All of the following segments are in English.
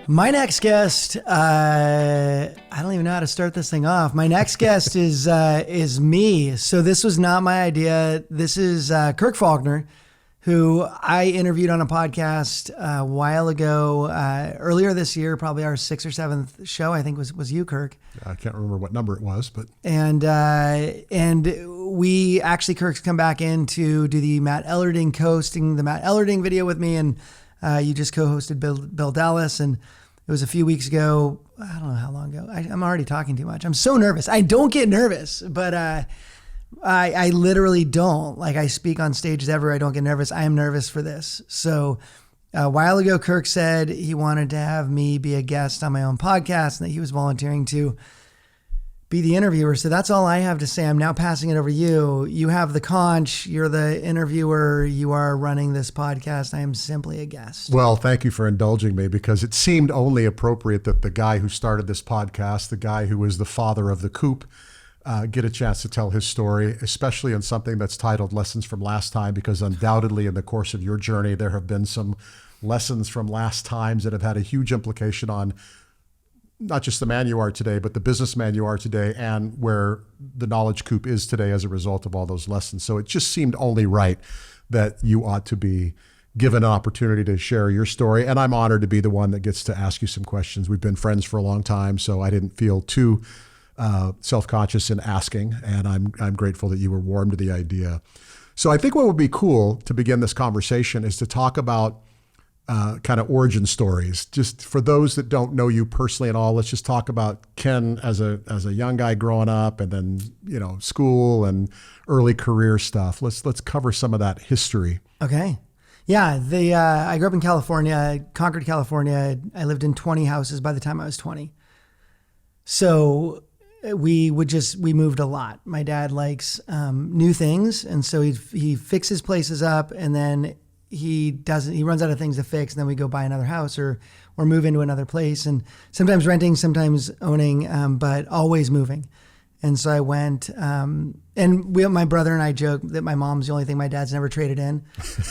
My next guest, I don't even know how to start this thing off. My next guest is me. So this was not my idea. This is Kirk Faulkner, who I interviewed on a podcast a while ago, earlier this year, probably our 6th or 7th show, I think was you, Kirk. I can't remember what number it was, but. And we actually, Kirk's come back in to do the Matt Ellerding co-hosting the Matt Ellerding video with me. And you just co-hosted Bill Dallas. And it was a few weeks ago. I don't know how long ago. I'm already talking too much. I'm so nervous. I don't get nervous, but I literally don't. Like, I speak on stages everywhere. I don't get nervous. I am nervous for this. So a while ago, Kirk said he wanted to have me be a guest on my own podcast and that he was volunteering to be the interviewer. So that's all I have to say. I'm now passing it over to you. You have the conch. You're the interviewer. You are running this podcast. I am simply a guest. Well, thank you for indulging me, because it seemed only appropriate that the guy who started this podcast, the guy who was the father of the coop, get a chance to tell his story, especially in something that's titled Lessons from Last Time, because undoubtedly in the course of your journey, there have been some lessons from last times that have had a huge implication on not just the man you are today, but the businessman you are today, and where the knowledge coop is today as a result of all those lessons. So it just seemed only right that you ought to be given an opportunity to share your story. And I'm honored to be the one that gets to ask you some questions. We've been friends for a long time, so I didn't feel too self-conscious in asking, and I'm grateful that you were warm to the idea. So I think what would be cool to begin this conversation is to talk about kind of origin stories. Just for those that don't know you personally at all, let's just talk about Ken as a young guy growing up, and then, you know, school and early career stuff. Let's cover some of that history. Okay. Yeah. I grew up in California, Concord, California. I lived in 20 houses by the time I was 20. So we moved a lot. My dad likes new things. And so he fixes places up, and then he runs out of things to fix, and then we go buy another house or move into another place, and sometimes renting, sometimes owning, but always moving. And so I went, my brother and I joke that my mom's the only thing my dad's never traded in,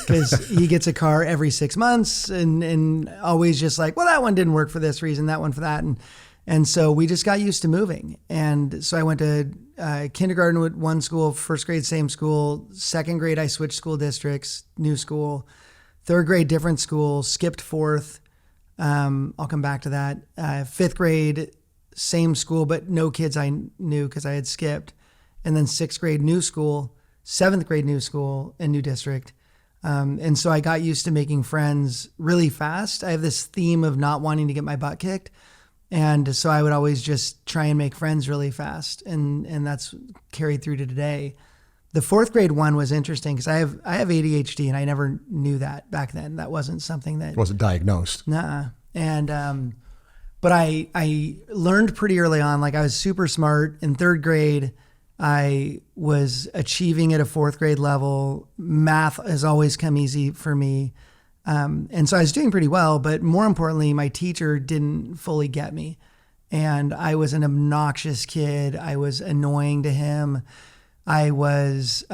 because he gets a car every 6 months and always just like, well, that one didn't work for this reason, that one for that. And so we just got used to moving. And so I went to kindergarten with one school, first grade, same school. Second grade, I switched school districts, new school. Third grade, different school, skipped fourth. I'll come back to that. Fifth grade, same school, but no kids I knew because I had skipped. And then sixth grade, new school. Seventh grade, new school and new district. And so I got used to making friends really fast. I have this theme of not wanting to get my butt kicked. And so I would always just try and make friends really fast. And that's carried through to today. The fourth grade one was interesting because I have ADHD, and I never knew that back then. That wasn't something that wasn't diagnosed. Nuh-uh. And, but I learned pretty early on, like I was super smart. In third grade, I was achieving at a fourth grade level. Math has always come easy for me. And so I was doing pretty well, but more importantly, my teacher didn't fully get me. And I was an obnoxious kid. I was annoying to him. I was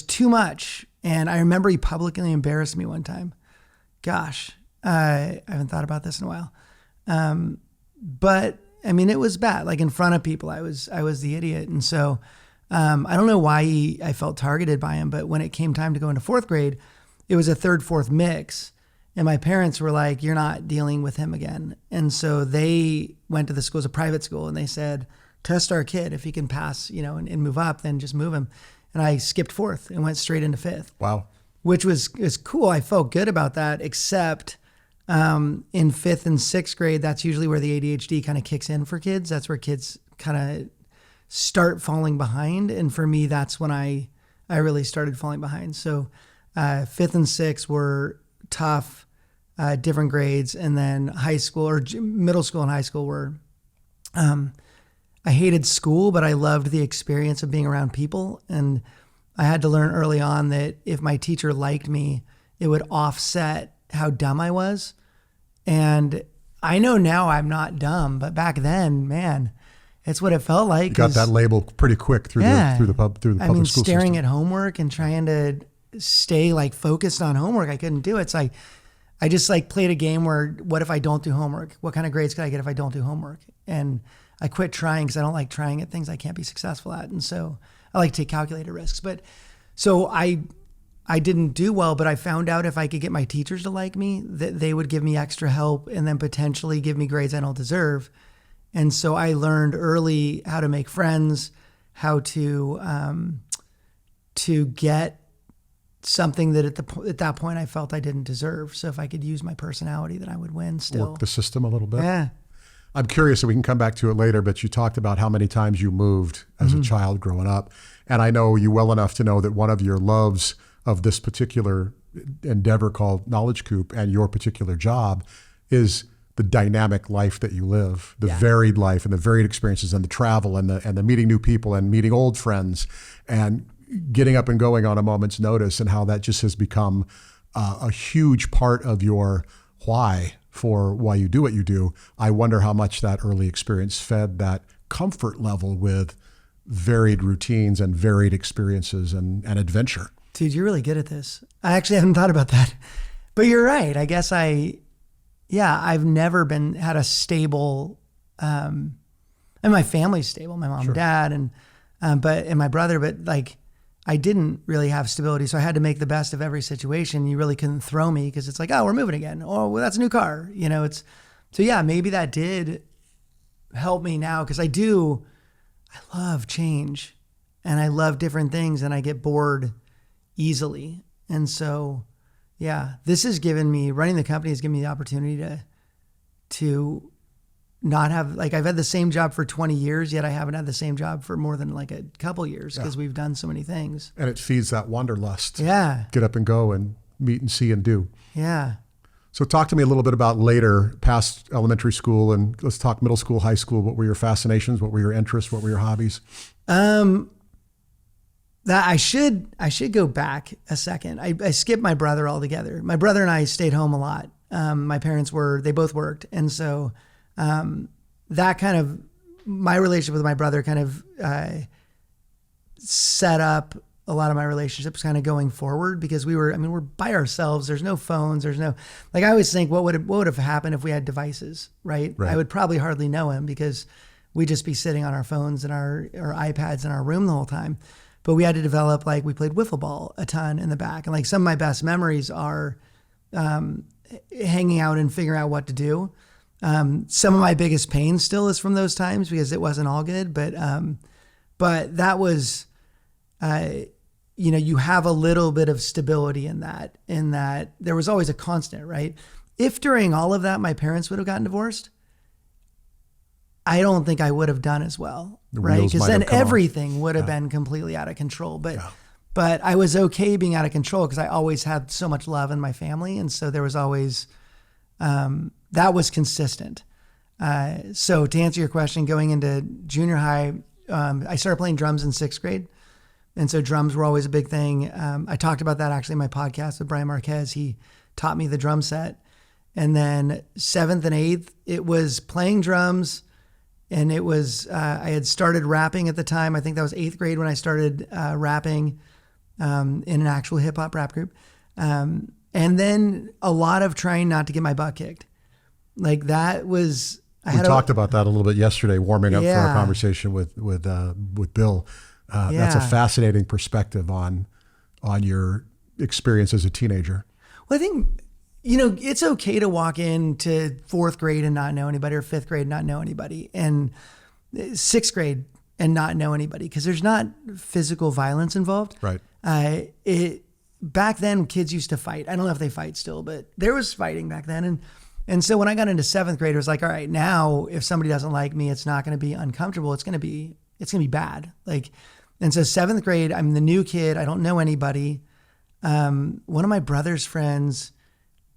too much. And I remember he publicly embarrassed me one time. Gosh, I haven't thought about this in a while. But I mean, it was bad. Like in front of people, I was the idiot. And so, I don't know why I felt targeted by him, but when it came time to go into fourth grade, it was a third, fourth mix. And my parents were like, you're not dealing with him again. And so they went to the school, it was a private school, and they said, test our kid. If he can pass, and move up, then just move him. And I skipped fourth and went straight into fifth. Wow. Which was cool. I felt good about that, except in fifth and sixth grade, that's usually where the ADHD kind of kicks in for kids. That's where kids kind of start falling behind. And for me, that's when I really started falling behind. So fifth and sixth were tough, different grades. And then high school or middle school and high school were, I hated school, but I loved the experience of being around people. And I had to learn early on that if my teacher liked me, it would offset how dumb I was. And I know now I'm not dumb, but back then, man, it's what it felt like. You got that label pretty quick through the public school staring system. at homework and trying to stay like focused on homework. I couldn't do it. So I I just like played a game where what if I don't do homework? What kind of grades could I get if I don't do homework? And I quit trying because I don't like trying at things I can't be successful at. And so I like to take calculated risks. But so I didn't do well, but I found out if I could get my teachers to like me, that they would give me extra help and then potentially give me grades I don't deserve. And so I learned early how to make friends, how to get something that at that point I felt I didn't deserve. So if I could use my personality, then I would win still. Work the system a little bit. Yeah. I'm curious, and we can come back to it later, but you talked about how many times you moved as a child growing up. And I know you well enough to know that one of your loves of this particular endeavor called Knowledge Coop and your particular job is the dynamic life that you live, the varied life and the varied experiences and the travel and the meeting new people and meeting old friends and getting up and going on a moment's notice, and how that just has become a huge part of your why for why you do what you do. I wonder how much that early experience fed that comfort level with varied routines and varied experiences and adventure. Dude, you're really good at this. I actually haven't thought about that, but you're right. I guess I've never had a stable, and my family's stable, my mom and dad and my brother, but like I didn't really have stability. So I had to make the best of every situation. You really couldn't throw me because it's like, oh, we're moving again. Oh, well, that's a new car. Maybe that did help me now. Cause I love change and I love different things and I get bored easily. And so, this has given me, running the company has given me the opportunity to not have, like, I've had the same job for 20 years, yet I haven't had the same job for more than like a couple years because we've done so many things. And it feeds that wanderlust. Yeah. Get up and go and meet and see and do. Yeah. So talk to me a little bit about later, past elementary school, and let's talk middle school, high school. What were your fascinations? What were your interests? What were your hobbies? That I should go back a second. I skipped my brother altogether. My brother and I stayed home a lot. My parents they both worked. And so, that kind of, my relationship with my brother kind of, set up a lot of my relationships kind of going forward because we're by ourselves. There's no phones. There's no, like, I always think what would have happened if we had devices, right? I would probably hardly know him because we'd just be sitting on our phones and our iPads in our room the whole time. But we had to develop, like, we played wiffle ball a ton in the back. And like some of my best memories are hanging out and figuring out what to do. Some of my biggest pain still is from those times because it wasn't all good. But that was, you have a little bit of stability in that there was always a constant, right? If during all of that, my parents would have gotten divorced, I don't think I would have done as well, right? Because then everything would have been completely out of control. But I was okay being out of control because I always had so much love in my family. And so there was always, that was consistent. So to answer your question, going into junior high, I started playing drums in 6th grade. And so drums were always a big thing. I talked about that actually in my podcast with Brian Marquez. He taught me the drum set. And then 7th and 8th, it was playing drums. And it was, I had started rapping at the time. I think that was 8th grade when I started rapping in an actual hip hop rap group. And then a lot of trying not to get my butt kicked. Like that was, we talked about that a little bit yesterday, warming up for our conversation with Bill. That's a fascinating perspective on your experience as a teenager. Well, I think, it's okay to walk into 4th grade and not know anybody, or 5th grade and not know anybody, and 6th grade and not know anybody, because there's not physical violence involved. Right. Back then, kids used to fight. I don't know if they fight still, but there was fighting back then. And so when I got into 7th grade, it was like, all right, now if somebody doesn't like me, it's not going to be uncomfortable. It's going to be bad. Like, and so 7th grade, I'm the new kid. I don't know anybody. One of my brother's friends,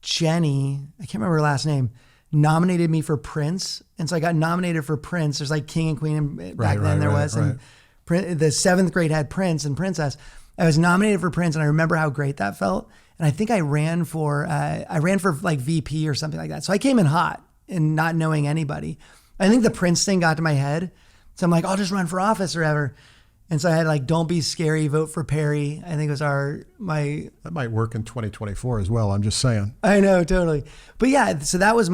Jenny, I can't remember her last name, nominated me for Prince. And so I got nominated for Prince. There's like King and Queen back then there was. And the 7th grade had Prince and Princess. I was nominated for Prince, and I remember how great that felt. And I think I ran for like VP or something like that. So I came in hot and not knowing anybody. I think the Prince thing got to my head. So I'm like, I'll just run for office or whatever. And so I had like, don't be scary, vote for Perry. I think was my. That might work in 2024 as well. I'm just saying. I know, totally. But yeah, so that was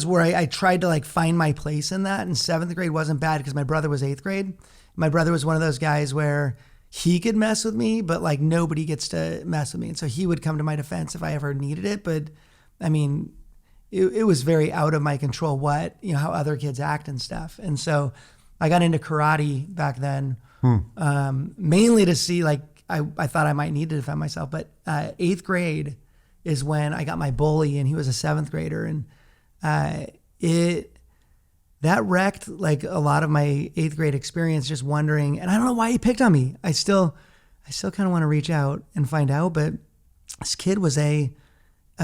where I tried to like find my place in that. And 7th grade wasn't bad because my brother was 8th grade. My brother was one of those guys where he could mess with me, but like nobody gets to mess with me. And so he would come to my defense if I ever needed it. But I mean, it was very out of my control how other kids act and stuff. And so I got into karate back then, mainly to see like, I thought I might need to defend myself, but 8th grade is when I got my bully and he was a 7th grader. And that wrecked like a lot of my 8th grade experience, just wondering, and I don't know why he picked on me. I still kind of want to reach out and find out, but this kid was a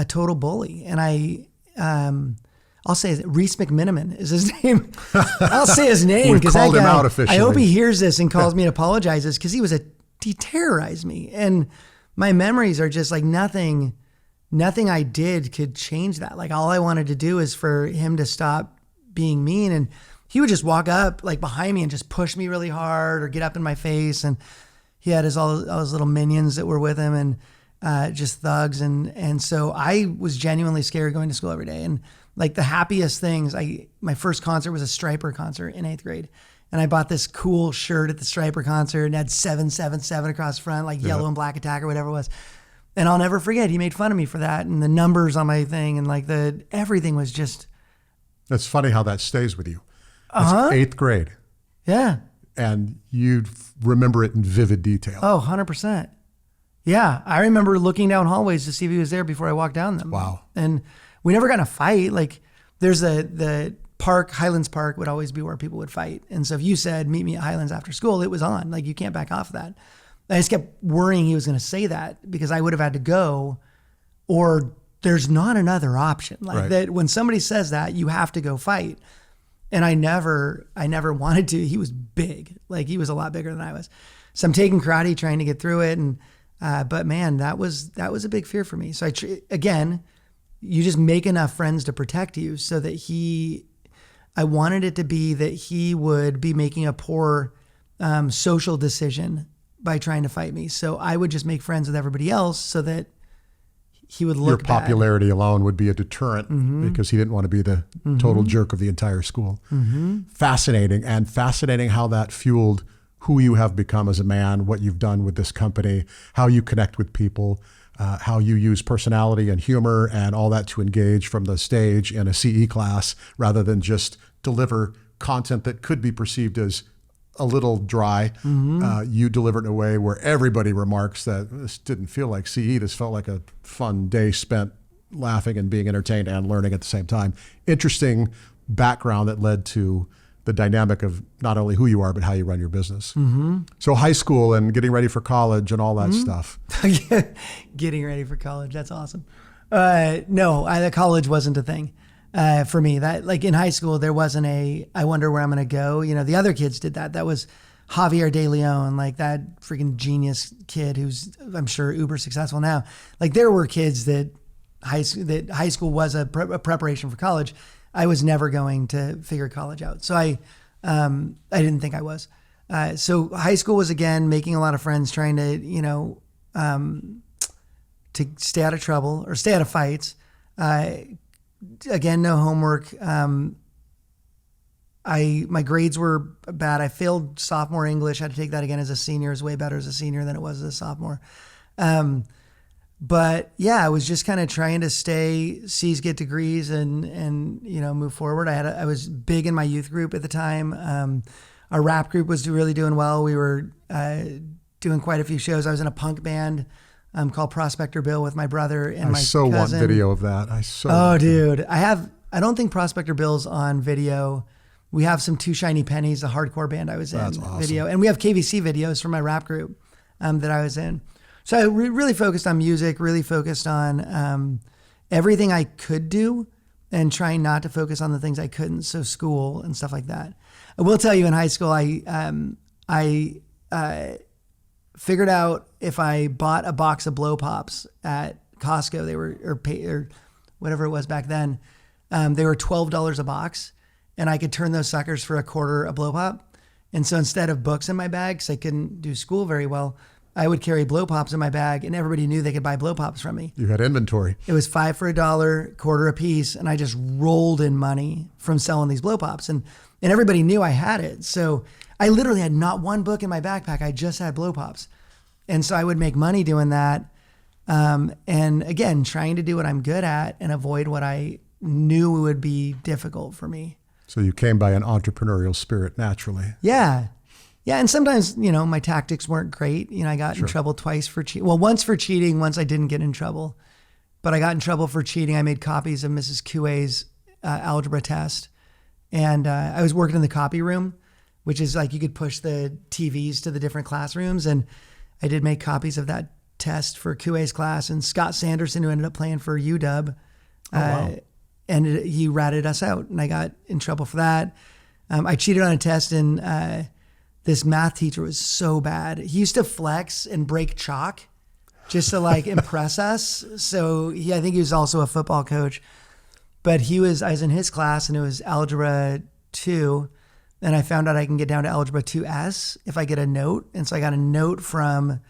total bully. And I'll say Reese McMiniman is his name. I'll say his name because called him out officially. I hope he hears this and calls me and apologizes because he terrorized me. And my memories are just like nothing I did could change that. Like all I wanted to do is for him to stop being mean. And he would just walk up like behind me and just push me really hard or get up in my face. And he had all his little minions that were with him and just thugs. And so I was genuinely scared going to school every day. And like the happiest things, my first concert was a Striper concert in 8th grade. And I bought this cool shirt at the Striper concert and had 777 across the front, like yellow and black attack or whatever it was. And I'll never forget, he made fun of me for that. And the numbers on my thing and like everything was just. That's funny how that stays with you. That's 8th grade. Yeah. And you remember it in vivid detail. Oh, 100%. Yeah. I remember looking down hallways to see if he was there before I walked down them. Wow. And we never got in a fight. Like there's the park, Highlands Park would always be where people would fight. And so if you said, meet me at Highlands after school, it was on. Like you can't back off of that. I just kept worrying he was going to say that because I would have had to go, or there's not another option. Like that when somebody says that, you have to go fight. And I never wanted to. He was big. Like he was a lot bigger than I was. So I'm taking karate, trying to get through it. And, but man, that was a big fear for me. So again, you just make enough friends to protect you so that I wanted it to be that he would be making a poor social decision by trying to fight me. So I would just make friends with everybody else so that he would look Your popularity alone would be a deterrent because he didn't want to be the total jerk of the entire school. Fascinating, and fascinating how that fueled who you have become as a man, what you've done with this company, how you connect with people, how you use personality and humor and all that to engage from the stage in a CE class rather than just deliver content that could be perceived as a little dry. You deliver it in a way where everybody remarks that this didn't feel like CE. This felt like a fun day spent laughing and being entertained and learning at the same time. Interesting background that led to the dynamic of not only who you are, but how you run your business. So high school and getting ready for college and all that stuff. Getting ready for college. That's awesome. No, the college wasn't a thing. For me, that like in high school, there wasn't I wonder where I'm going to go. You know, the other kids did that. That was Javier De Leon, like that freaking genius kid who's, I'm sure, uber successful now. Like there were kids that high school was a preparation for college. I was never going to figure college out. So I didn't think I was. So high school was, again, making a lot of friends, trying to, to stay out of trouble or stay out of fights. Again, no homework. My grades were bad. I failed sophomore English. I had to take that again as a senior. It was way better as a senior than it was as a sophomore. But yeah, I was just kind of trying to stay C's, get degrees and move forward. I was big in my youth group at the time. Our rap group was really doing well. We were doing quite a few shows. I was in a punk band called Prospector Bill with my brother and my cousin. Want video of that. Dude, I don't think Prospector Bill's on video. We have some Two Shiny Pennies, the hardcore band I was in. That's awesome. Video. And we have KVC videos from my rap group that I was in. So I really focused on music, really focused on everything I could do and trying not to focus on the things I couldn't. So school and stuff like that. I will tell you, in high school, I figured out if I bought a box of blow pops at Costco, they were, or whatever it was back then, they were $12 a box, and I could turn those suckers for $0.25 a blow pop. And so instead of books in my bag, because I couldn't do school very well, I would carry blow pops in my bag, and everybody knew they could buy blow pops from me. You had inventory. It was 5 for $1, quarter a piece, and I just rolled in money from selling these blow pops. And everybody knew I had it. So I literally had not one book in my backpack. I just had blow pops. And so I would make money doing that. And again, trying to do what I'm good at and avoid what I knew would be difficult for me. So you came by an entrepreneurial spirit naturally. Yeah. Yeah. And sometimes, my tactics weren't great. I got in trouble twice for cheating. Well, once for cheating, once I didn't get in trouble. But I got in trouble for cheating. I made copies of Mrs. Kue's algebra test. And I was working in the copy room, which is like you could push the TVs to the different classrooms. And I did make copies of that test for Kue's class. And Scott Sanderson, who ended up playing for UW, and he ratted us out. And I got in trouble for that. I cheated on a test, and this math teacher was so bad. He used to flex and break chalk just to impress us. So I think he was also a football coach. But I was in his class, and it was Algebra 2. And I found out I can get down to Algebra 2S if I get a note. And so I got a note from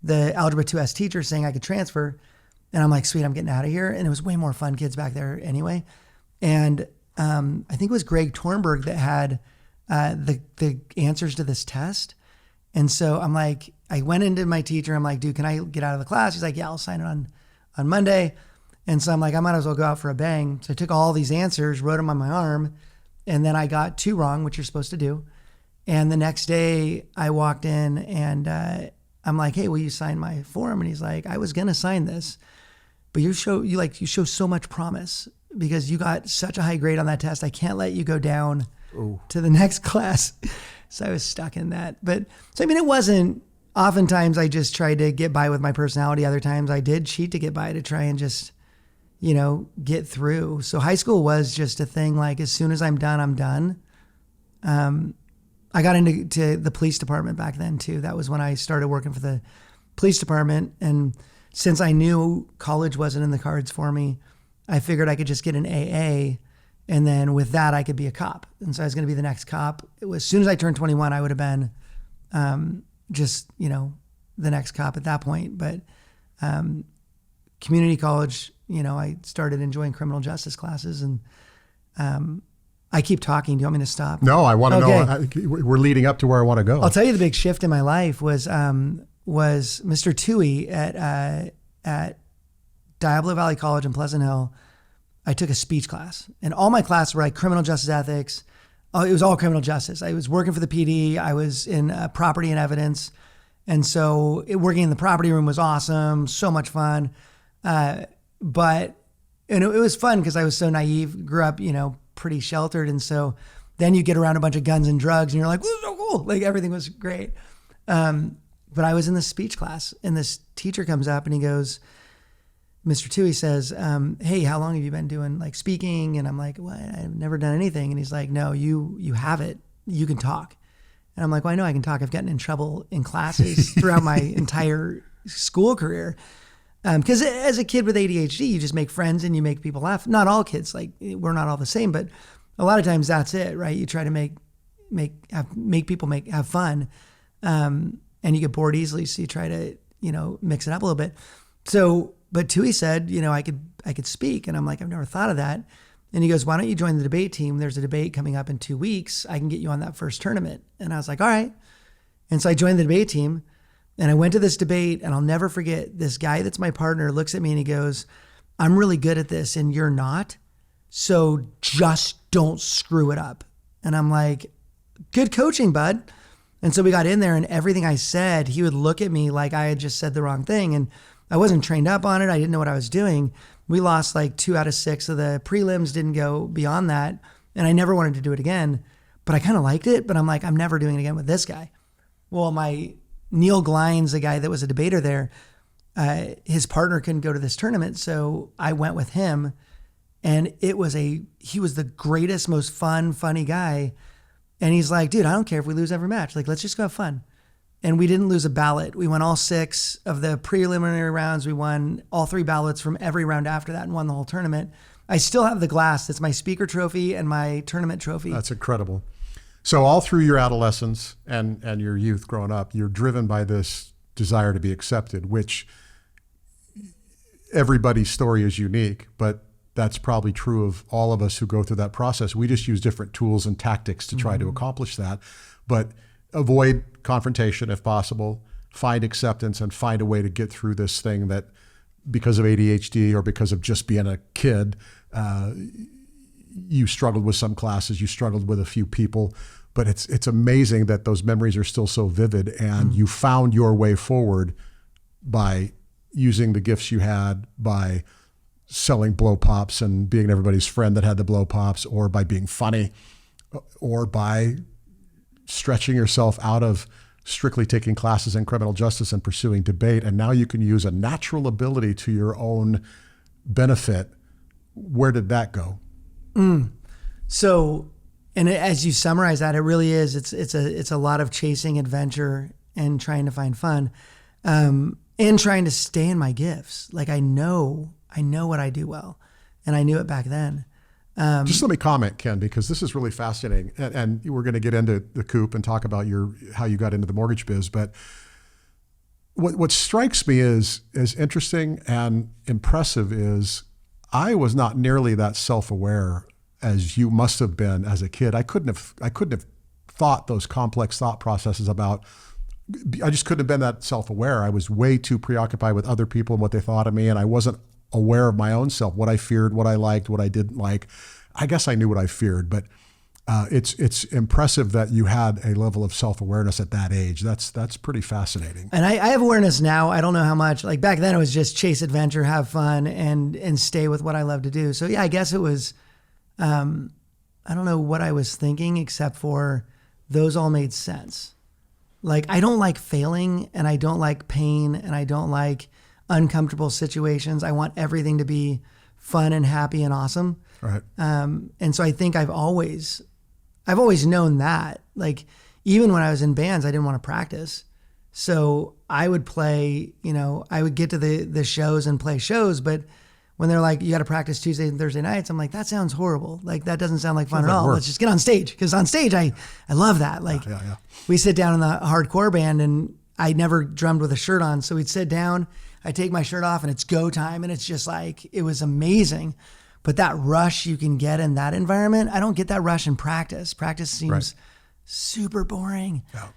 the Algebra 2S teacher saying I could transfer. And I'm like, sweet, I'm getting out of here. And it was way more fun kids back there anyway. And I think it was Greg Tornberg that had the answers to this test. And so I'm like, I went into my teacher. I'm like, dude, can I get out of the class? He's like, yeah, I'll sign it on Monday. And so I'm like, I might as well go out for a bang. So I took all these answers, wrote them on my arm, and then I got 2 wrong, which you're supposed to do. And the next day I walked in, and I'm like, hey, will you sign my form? And he's like, I was going to sign this, but you show so much promise because you got such a high grade on that test. I can't let you go down to the next class. So I was stuck in that. But so, it wasn't, oftentimes I just tried to get by with my personality. Other times I did cheat to get by to try and just, get through. So high school was just a thing. Like, as soon as I'm done, I'm done. I got into the police department back then too. That was when I started working for the police department. And since I knew college wasn't in the cards for me, I figured I could just get an AA. And then with that, I could be a cop. And so I was going to be the next cop. As soon as I turned 21, I would have been the next cop at that point. But community college, I started enjoying criminal justice classes. And I keep talking. Do you want me to stop? No, I want to know. We're leading up to where I want to go. I'll tell you the big shift in my life was Mr. Tui at Diablo Valley College in Pleasant Hill. I took a speech class, and all my classes were like criminal justice ethics. It was all criminal justice. I was working for the PD. I was in property and evidence. And so working in the property room was awesome. So much fun. But it was fun because I was so naive, grew up, pretty sheltered. And so then you get around a bunch of guns and drugs and you're like, this is so cool. Like, everything was great. But I was in this speech class, and this teacher comes up and he goes, Mr. Tui says, hey, how long have you been doing speaking? And I'm like, what? I've never done anything. And he's like, no, you have it. You can talk. And I'm like, well, I know I can talk. I've gotten in trouble in classes throughout my entire school career. Because as a kid with ADHD, you just make friends and you make people laugh. Not all kids, we're not all the same, but a lot of times that's it, right? You try to make people have fun, and you get bored easily, so you try to mix it up a little bit. So, but Tui said, I could speak, and I'm like, I've never thought of that. And he goes, why don't you join the debate team? There's a debate coming up in 2 weeks. I can get you on that first tournament. And I was like, all right. And so I joined the debate team. And I went to this debate, and I'll never forget, this guy that's my partner looks at me and he goes, I'm really good at this and you're not. So just don't screw it up. And I'm like, good coaching, bud. And so we got in there, and everything I said, he would look at me like I had just said the wrong thing. And I wasn't trained up on it. I didn't know what I was doing. We lost 2 out of 6 of the prelims, didn't go beyond that. And I never wanted to do it again, but I kind of liked it. But I'm like, I'm never doing it again with this guy. Well, Neil Glines, the guy that was a debater there, his partner couldn't go to this tournament. So I went with him, and he was the greatest, most funny guy. And he's like, dude, I don't care if we lose every match. Let's just go have fun. And we didn't lose a ballot. We won all 6 of the preliminary rounds. We won all 3 ballots from every round after that and won the whole tournament. I still have the glass. That's my speaker trophy and my tournament trophy. That's incredible. So all through your adolescence and your youth growing up, you're driven by this desire to be accepted, which everybody's story is unique, but that's probably true of all of us who go through that process. We just use different tools and tactics to try to accomplish that, but avoid confrontation if possible, find acceptance, and find a way to get through this thing that because of ADHD or because of just being a kid, you struggled with some classes, you struggled with a few people, but it's amazing that those memories are still so vivid, and you found your way forward by using the gifts you had, by selling blow pops and being everybody's friend that had the blow pops, or by being funny, or by stretching yourself out of strictly taking classes in criminal justice and pursuing debate. And now you can use a natural ability to your own benefit. Where did that go? So, and as you summarize that, it really is, it's a lot of chasing adventure and trying to find fun, and trying to stay in my gifts. Like I know what I do well, and I knew it back then. Just let me comment, Ken, because this is really fascinating, and we're going to get into the coop and talk about how you got into the mortgage biz. But what strikes me is as interesting and impressive is I was not nearly that self-aware as you must have been as a kid. I couldn't have thought those complex thought processes about. I just couldn't have been that self-aware. I was way too preoccupied with other people and what they thought of me, and I wasn't aware of my own self, what I feared, what I liked, what I didn't like. I guess I knew what I feared, but it's impressive that you had a level of self-awareness at that age. That's pretty fascinating. And I have awareness now. I don't know how much. Like back then, it was just chase adventure, have fun, and stay with what I love to do. So yeah, I guess it was. I don't know what I was thinking, except for those all made sense. Like I don't like failing, and I don't like pain, and I don't like uncomfortable situations. I want everything to be fun and happy and awesome. Right. And so I think I've always known that. Like even when I was in bands, I didn't want to practice. So I would play, I would get to the shows and play shows, but when they're like, you got to practice Tuesdays and Thursday nights, I'm like, that sounds horrible. Like that doesn't sound like fun at all. Let's just get on stage. Because on stage, I love that. Like we sit down in the hardcore band, and I never drummed with a shirt on. So we'd sit down, I take my shirt off, and it's go time. And it's just like, it was amazing. But that rush you can get in that environment, I don't get that rush in practice. Practice seems super boring. Yeah.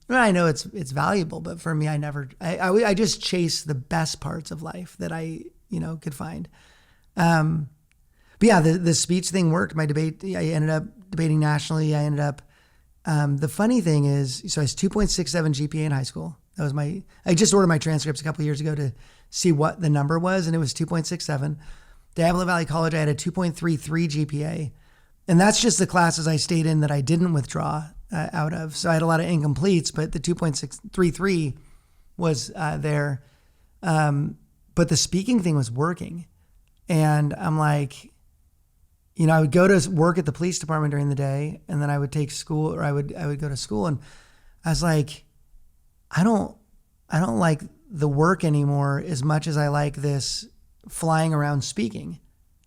I know it's valuable, but for me, I just chase the best parts of life that I, could find. But yeah, the speech thing worked. My debate, I ended up debating nationally. I ended up, the funny thing is, so I was 2.67 GPA in high school. That was I just ordered my transcripts a couple of years ago to see what the number was, and it was 2.67. Diablo Valley College, I had a 2.33 GPA. And that's just the classes I stayed in that I didn't withdraw out of. So I had a lot of incompletes, but the 2.633 was there. But the speaking thing was working. And I'm like, I would go to work at the police department during the day, and then I would take school, or I would go to school. And I was like, I don't like the work anymore as much as I like this flying around speaking.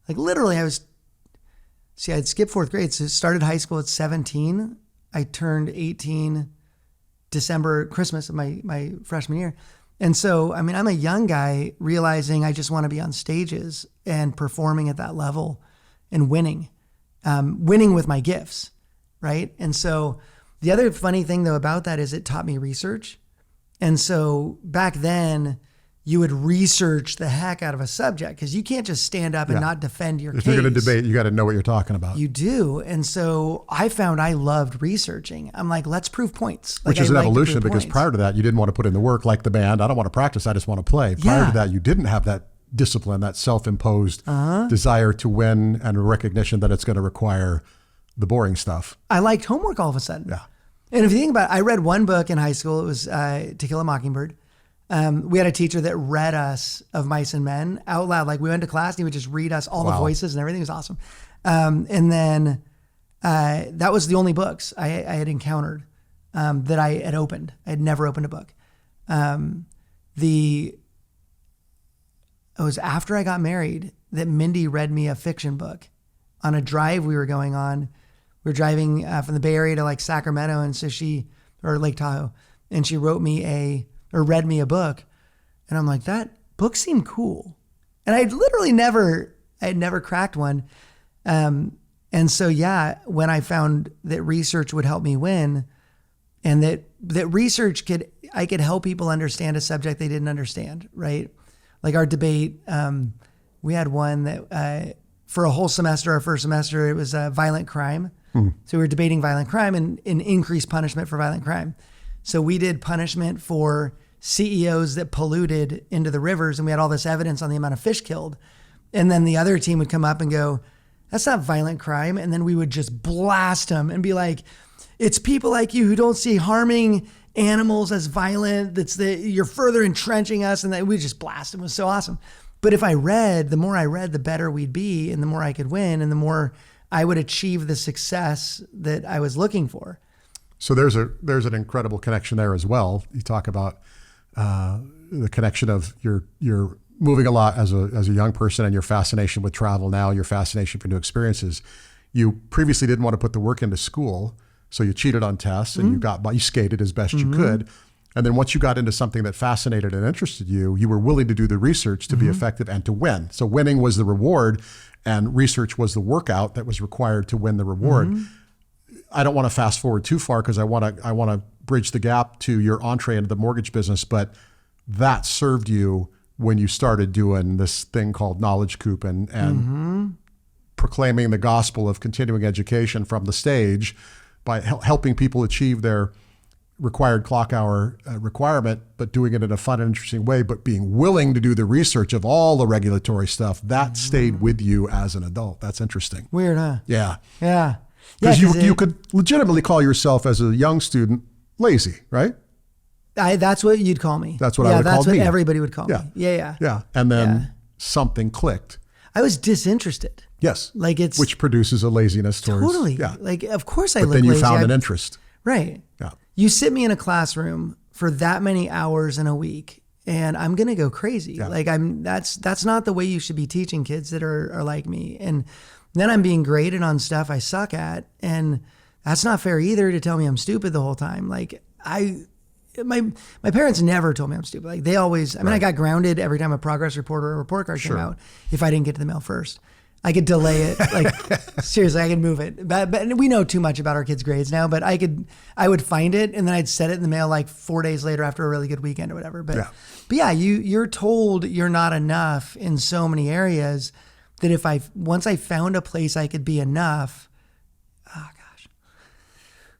Like literally I'd skipped fourth grade. So started high school at 17. I turned 18 Christmas of my freshman year. And so, I'm a young guy realizing I just want to be on stages and performing at that level and winning with my gifts. Right. And so the other funny thing though about that is it taught me research. And so back then, you would research the heck out of a subject because you can't just stand up and not defend your case. If you're going to debate, you got to know what you're talking about. You do. And so I found I loved researching. I'm like, let's prove points. Which is an evolution because prior to that, you didn't want to put in the work like the band. I don't want to practice. I just want to play. Prior to that, you didn't have that discipline, that self-imposed desire to win and recognition that it's going to require the boring stuff. I liked homework all of a sudden. Yeah. And if you think about it, I read one book in high school. It was To Kill a Mockingbird. We had a teacher that read us Of Mice and Men out loud. Like we went to class and he would just read us all the voices and everything. It was awesome. And then that was the only books I had encountered that I had opened. I had never opened a book. It was after I got married that Mindy read me a fiction book on a drive we were going on We were driving from the Bay Area to like Sacramento, and so or Lake Tahoe, and she read me a book, and I'm like, that book seemed cool, and I had never cracked one, and so when I found that research would help me win, and that research I could help people understand a subject they didn't understand, right? Like our debate, we had one that for a whole semester, our first semester, it was violent crime. So we were debating violent crime and increased punishment for violent crime. So we did punishment for CEOs that polluted into the rivers, and we had all this evidence on the amount of fish killed. And then the other team would come up and go, that's not violent crime. And then we would just blast them and be like, it's people like you who don't see harming animals as violent. You're further entrenching us. And we just blast them. It was so awesome. But if the more I read, the better we'd be, and the more I could win, and the more I would achieve the success that I was looking for. So there's an incredible connection there as well. You talk about the connection of you're moving a lot as a young person, and your fascination with travel now, your fascination for new experiences. You previously didn't want to put the work into school, so you cheated on tests and you skated as best you could. And then once you got into something that fascinated and interested you, you were willing to do the research to be effective and to win. So winning was the reward, and research was the workout that was required to win the reward. I don't want to fast forward too far because I want to bridge the gap to your entree into the mortgage business, but that served you when you started doing this thing called Knowledge Coop and proclaiming the gospel of continuing education from the stage by helping people achieve their required clock hour requirement, but doing it in a fun and interesting way, but being willing to do the research of all the regulatory stuff that stayed with you as an adult. That's interesting. Weird, huh? Yeah. Yeah. Because you could legitimately call yourself as a young student lazy, right? That's what you'd call me. That's what I would call me. That's what everybody would call me. Yeah. Yeah. And then something clicked. I was disinterested. Yes. Like which produces a laziness towards. Totally. Yeah. Like, of course I look lazy. But then you found an interest. Right. Yeah. You sit me in a classroom for that many hours in a week, and I'm going to go crazy. Yeah. Like that's not the way you should be teaching kids that are like me. And then I'm being graded on stuff I suck at. And that's not fair either to tell me I'm stupid the whole time. Like my parents never told me I'm stupid. Like they always, I got grounded every time a progress report or a report card came out if I didn't get to the mail first. I could delay it. Like seriously, I could move it. But we know too much about our kids' grades now, but I would find it and then I'd set it in the mail like 4 days later after a really good weekend or whatever. But yeah, you're told you're not enough in so many areas that once I found a place I could be enough, oh gosh.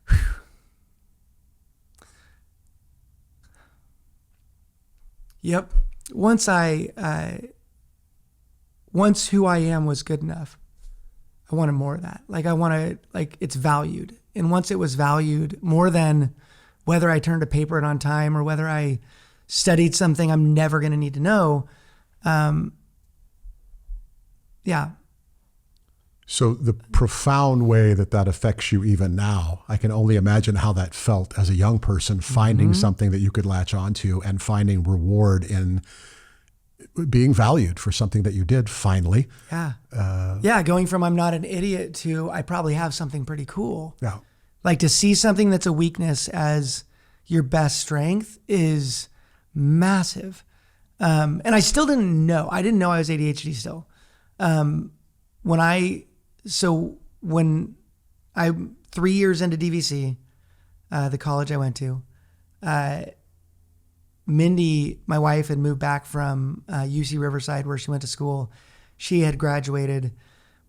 Whew. Yep. Once who I am was good enough, I wanted more of that. Like it's valued. And once it was valued more than whether I turned a paper in on time or whether I studied something I'm never going to need to know. Yeah. So the profound way that affects you even now, I can only imagine how that felt as a young person, finding something that you could latch onto and finding reward in being valued for something that you did finally. Yeah. Going from I'm not an idiot to I probably have something pretty cool. Yeah. Like to see something that's a weakness as your best strength is massive. And I still didn't know. I didn't know I was ADHD still. When I'm 3 years into DVC, the college I went to, Mindy, my wife, had moved back from UC Riverside where she went to school. She had graduated.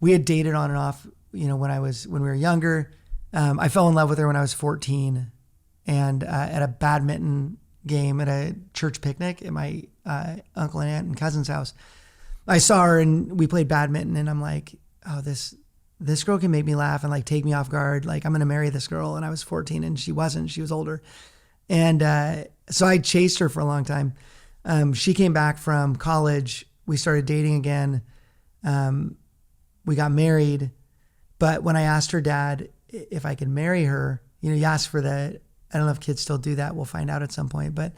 We had dated on and off, when we were younger. I fell in love with her when I was 14 and at a badminton game at a church picnic at my uncle and aunt and cousin's house. I saw her and we played badminton and I'm like, oh, this girl can make me laugh and like take me off guard. Like I'm going to marry this girl. And I was 14 and she wasn't, she was older. And so I chased her for a long time. She came back from college. We started dating again. We got married. But when I asked her dad if I could marry her, he asked for I don't know if kids still do that. We'll find out at some point. But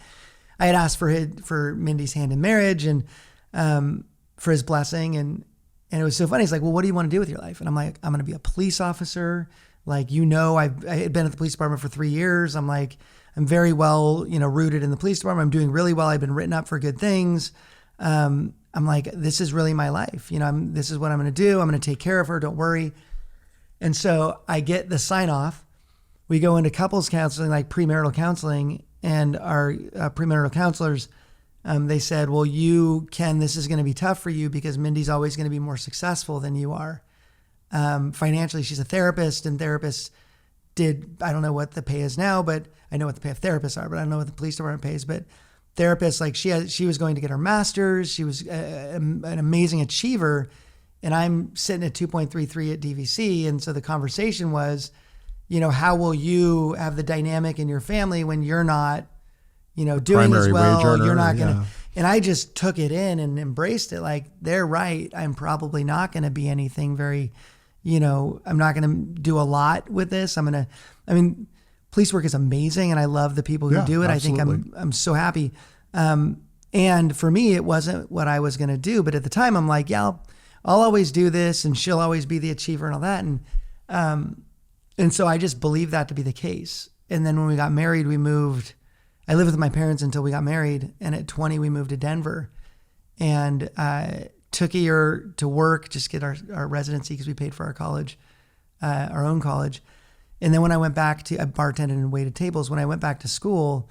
I had asked for Mindy's hand in marriage and for his blessing. And it was so funny. He's like, well, what do you want to do with your life? And I'm like, I'm going to be a police officer. Like, I had been at the police department for 3 years. I'm like, I'm very well, rooted in the police department. I'm doing really well. I've been written up for good things. I'm like, this is really my life. This is what I'm going to do. I'm going to take care of her. Don't worry. And so I get the sign off. We go into couples counseling, like premarital counseling, and our premarital counselors, they said, well, Ken, this is going to be tough for you because Mindy's always going to be more successful than you are. Financially, she's a therapist, and therapists I don't know what the pay is now, but I know what the pay of therapists are, but I don't know what the police department pays. But therapists, like she was going to get her master's. She was an amazing achiever. And I'm sitting at 2.33 at DVC. And so the conversation was, how will you have the dynamic in your family when you're not, doing as well? You're not going to. And I just took it in and embraced it. Like, they're right. I'm probably not going to be anything very, I'm not going to do a lot with this. Police work is amazing, and I love the people who do it. Absolutely. I think I'm so happy. And for me, it wasn't what I was going to do. But at the time, I'm like, yeah, I'll always do this, and she'll always be the achiever and all that. And so I just believed that to be the case. And then when we got married, I lived with my parents until we got married. And at 20, we moved to Denver, and took a year to work, just get our residency because we paid for our college, our own college. And then when I went back I bartended and waited tables. When I went back to school,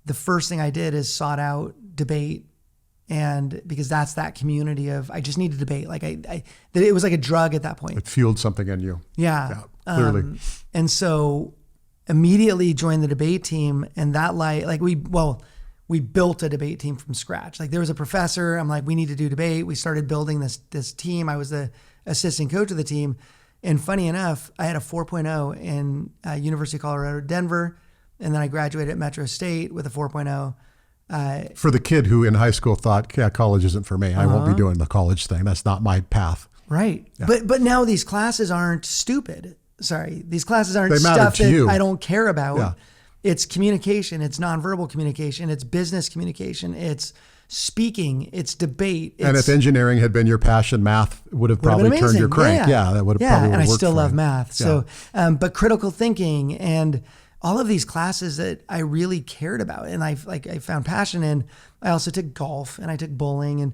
the first thing I did is sought out debate. And because that's that community of, I just need to debate. Like it was like a drug at that point. It fueled something in you. Yeah. Clearly. And so immediately joined the debate team, and that we built a debate team from scratch. Like, there was a professor. I'm like, we need to do debate. We started building this team. I was the assistant coach of the team. And funny enough, I had a 4.0 in University of Colorado, Denver. And then I graduated at Metro State with a 4.0. For the kid who in high school thought, yeah, college isn't for me. I won't be doing the college thing. That's not my path. Right. Yeah. But now these classes aren't stupid. Sorry. These classes aren't they stuff that you. I don't care about. Yeah. It's communication. It's nonverbal communication. It's business communication. It's speaking. It's debate. And if engineering had been your passion, math would have probably turned your crank. Yeah, that would have probably and I worked still for love you. math. Yeah. So, but critical thinking and all of these classes that I really cared about, and I found passion in. I also took golf, and I took bowling, and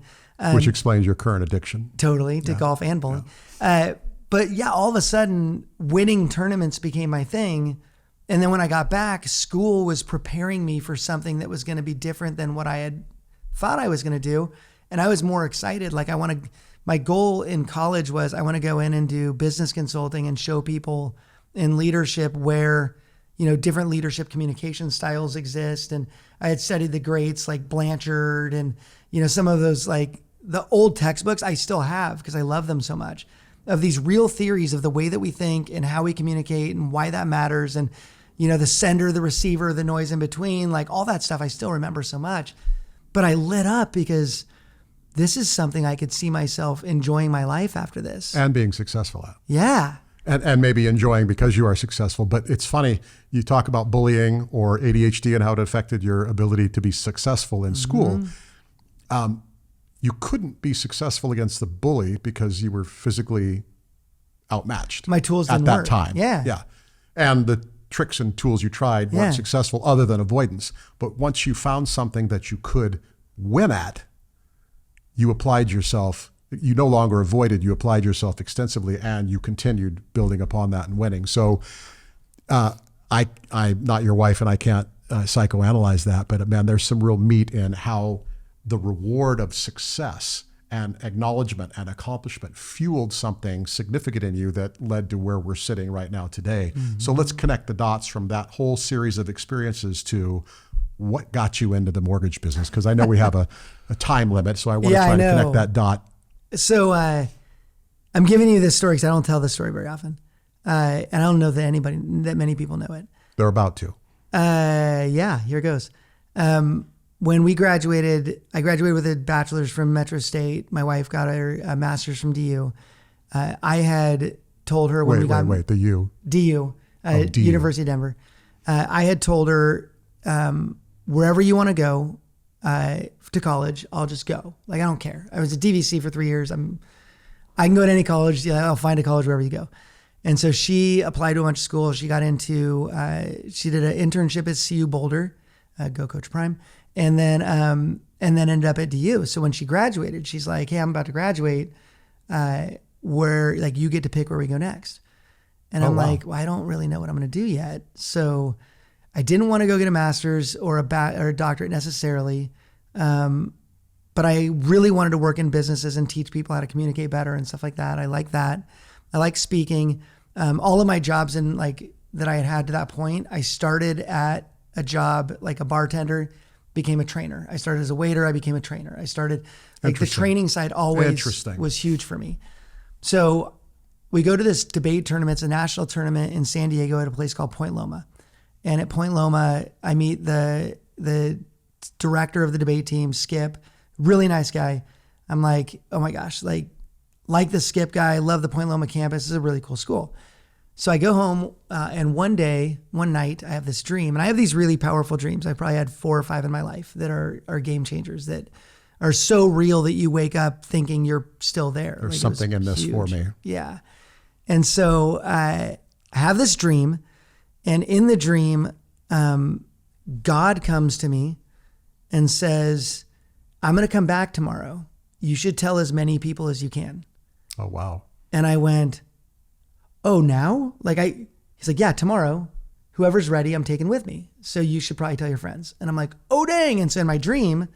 which explains your current addiction. Totally, to golf and bowling. Yeah. But yeah, all of a sudden, winning tournaments became my thing. And then when I got back, school was preparing me for something that was going to be different than what I had thought I was going to do. And I was more excited. Like, my goal in college was I want to go in and do business consulting and show people in leadership where, different leadership communication styles exist. And I had studied the greats like Blanchard and, some of those, like the old textbooks I still have because I love them so much, of these real theories of the way that we think and how we communicate and why that matters. And, the sender, the receiver, the noise in between, like all that stuff I still remember so much. But I lit up because this is something I could see myself enjoying my life after this. And being successful at. Yeah. And maybe enjoying because you are successful. But it's funny, you talk about bullying or ADHD and how it affected your ability to be successful in school. You couldn't be successful against the bully because you were physically outmatched. My tools at didn't that work. time. Yeah. And the tricks and tools you tried weren't successful other than avoidance. But once you found something that you could win at, you applied yourself. You no longer avoided, you applied yourself extensively, and you continued building upon that and winning. So I'm not your wife, and I can't psychoanalyze that, but man, there's some real meat in how the reward of success and acknowledgement and accomplishment fueled something significant in you that led to where we're sitting right now today. Mm-hmm. So let's connect the dots from that whole series of experiences to what got you into the mortgage business. Because I know we have a time limit, so I want to try to connect that dot. So I'm giving you this story because I don't tell this story very often. And I don't know that many people know it. They're about to. Yeah, here it goes. When we graduated, I graduated with a bachelor's from Metro State. My wife got a master's from DU. I had told her when the U. DU, DU. University of Denver. I had told her, wherever you want to go to college, I'll just go. Like, I don't care. I was at DVC for 3 years. I can go to any college. Yeah, I'll find a college wherever you go. And so she applied to a bunch of schools. She got into, she did an internship at CU Boulder, go Coach Prime, and then ended up at DU. So when she graduated, she's like, hey, I'm about to graduate. Where like you get to pick where we go next. And I'm like, well, I don't really know what I'm going to do yet. So I didn't want to go get a master's or a doctorate necessarily. But I really wanted to work in businesses and teach people how to communicate better and stuff like that. I like that. I like speaking. All of my jobs that I had to that point, I started at a job like a bartender, became a trainer. I started as a waiter, I became a trainer. I started like the training side always was huge for me. So we go to this debate tournament. It's a national tournament in San Diego at a place called Point Loma. And at Point Loma, I meet the director of the debate team, Skip, really nice guy. I'm like, oh my gosh, like the Skip guy, love the Point Loma campus. This is a really cool school. So I go home and one night, I have this dream. And I have these really powerful dreams. I probably had 4 or 5 in my life that are game changers, that are so real that you wake up thinking you're still there. There's something in this for me. Yeah. And so I have this dream, and in the dream, God comes to me and says, I'm going to come back tomorrow. You should tell as many people as you can. Oh, wow. And I went, oh, now? He's like, yeah, tomorrow, whoever's ready, I'm taking with me. So you should probably tell your friends. And I'm like, oh, dang. And so in my dream,